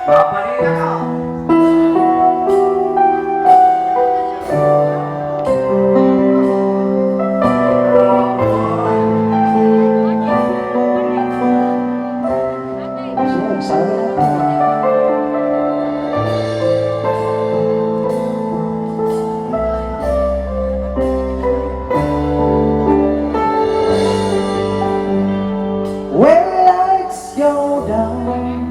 Bapak ni kakak. When lights go down,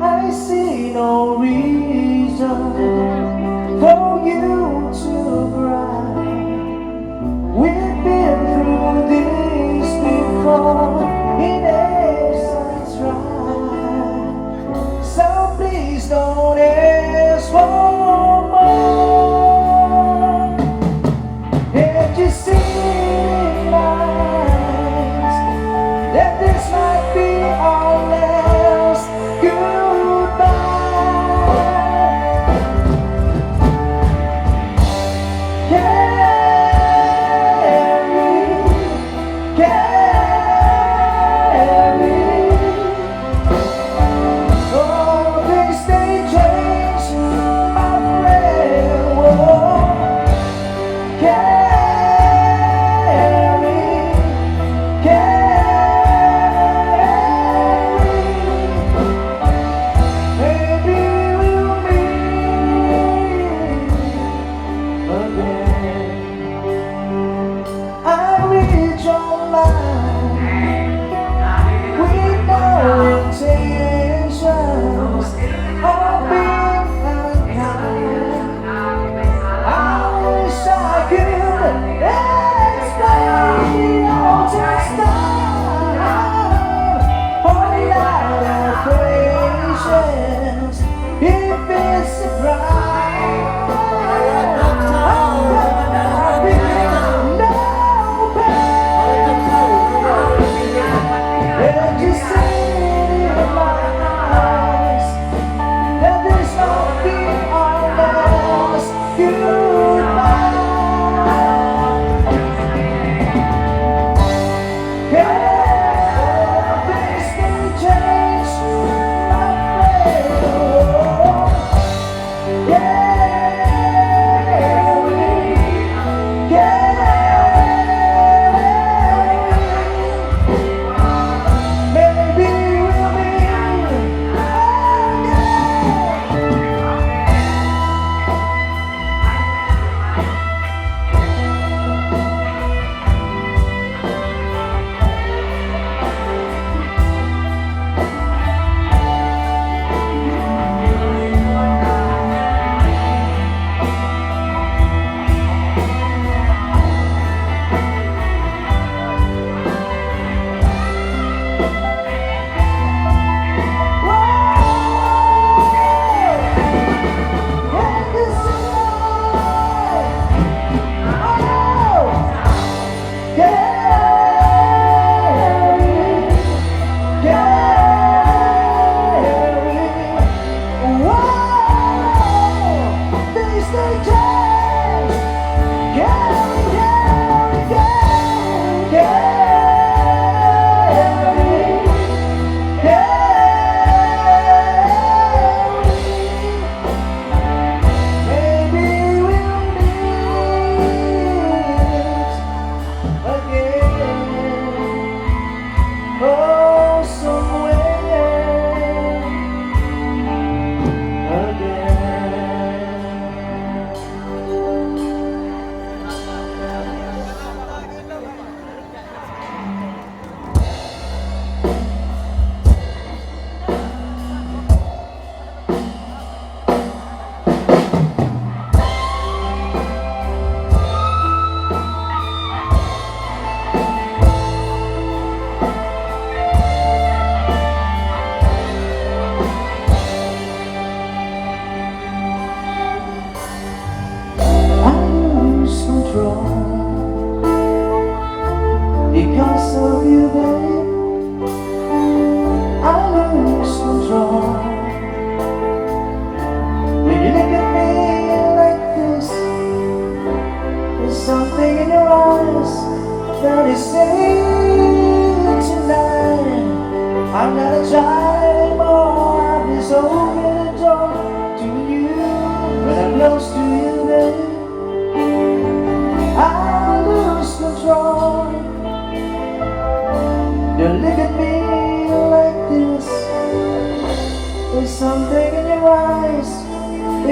I see no reason for you to cry. We've been through this before, it is right. So please don't ask for more. If you see lights, that this might be our last goodbye.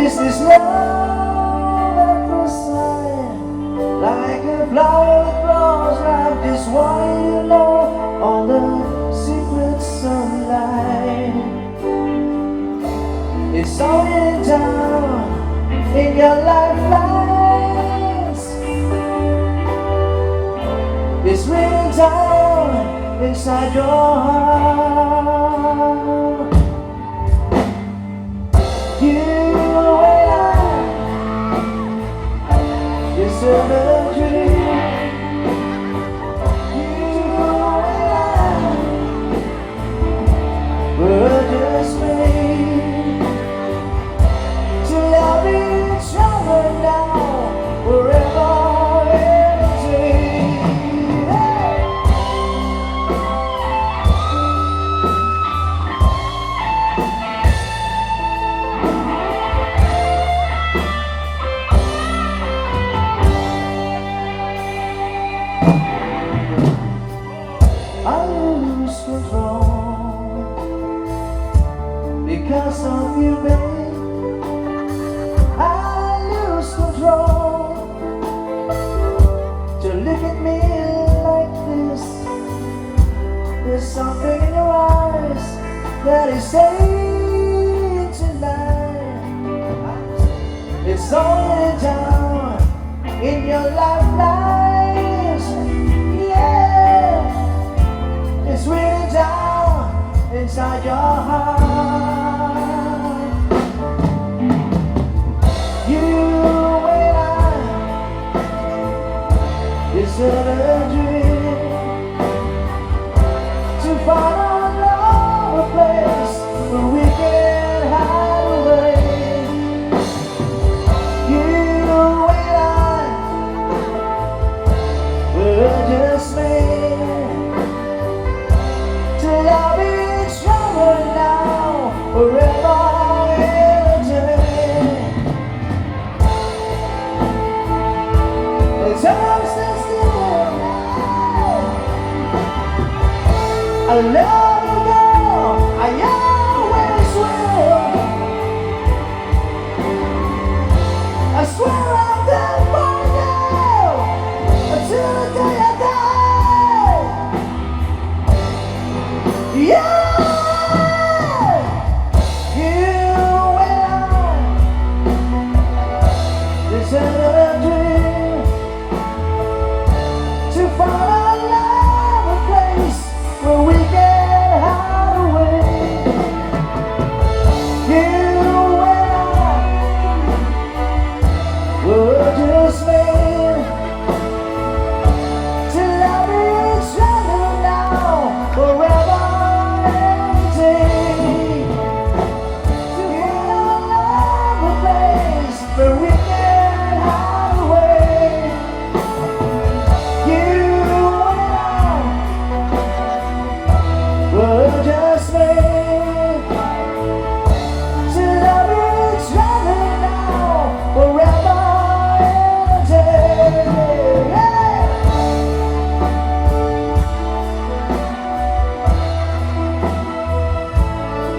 Is this love at first sight? Like a flower that grows like this, why you know all the secrets of life? It's only down in your lifelines. It's written down inside your heart. You deserve a dream. You were just made to love each other now, forever and a day. I lose control because of you, babe. I lose control to look at me like this. There's something in your eyes that is saying tonight. It's only down in your lifelines. Yeah, it's written down inside your heart. You and I deserve a dream to find a place where we can hide away. You and I were just made to love each other now, forever and a day. And time stands still. I love you, girl. I always will. I swear I'll die for you until the day I die. Yeah, you and I deserve a dream to find a place where we can hide away. You and I were just made to love each other now, forever and a day. To find a place where we can hide away. You and I were just made to love each other now, forever and a day.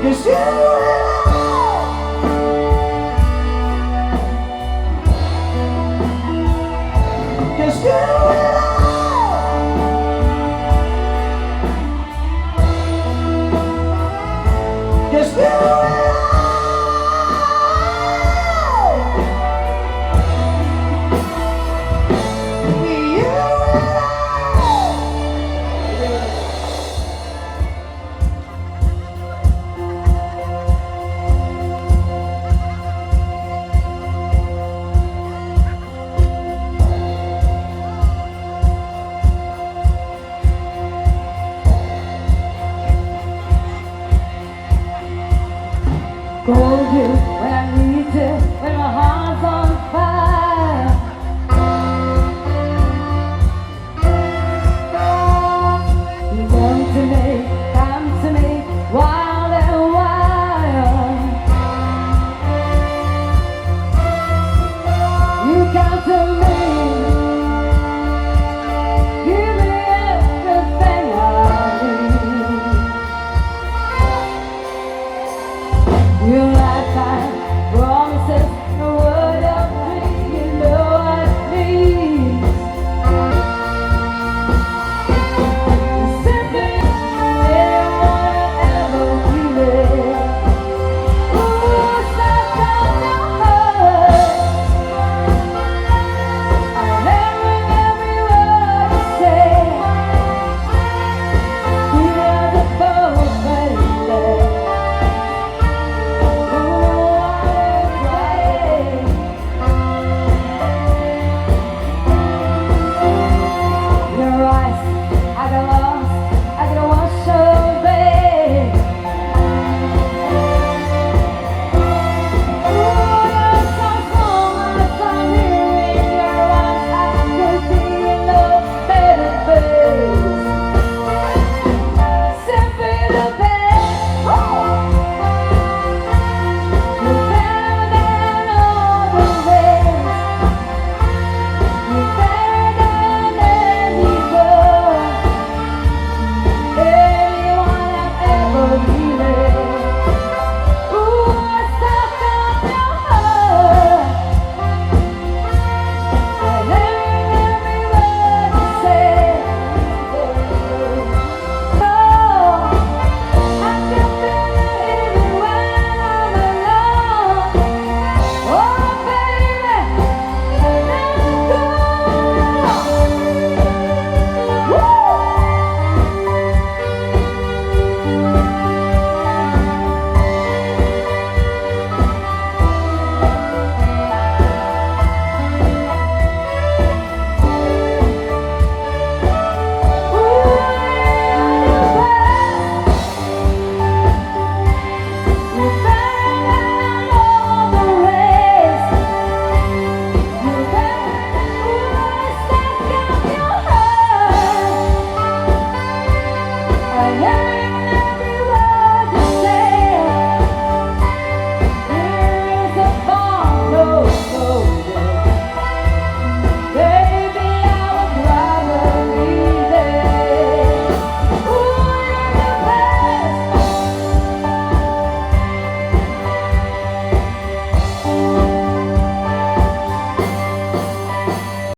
Cause you and I, cause you and I, cause you and Call you when I need you, when my heart's on fire. You come to me, wild and wild. You come to me, give me everything I need. You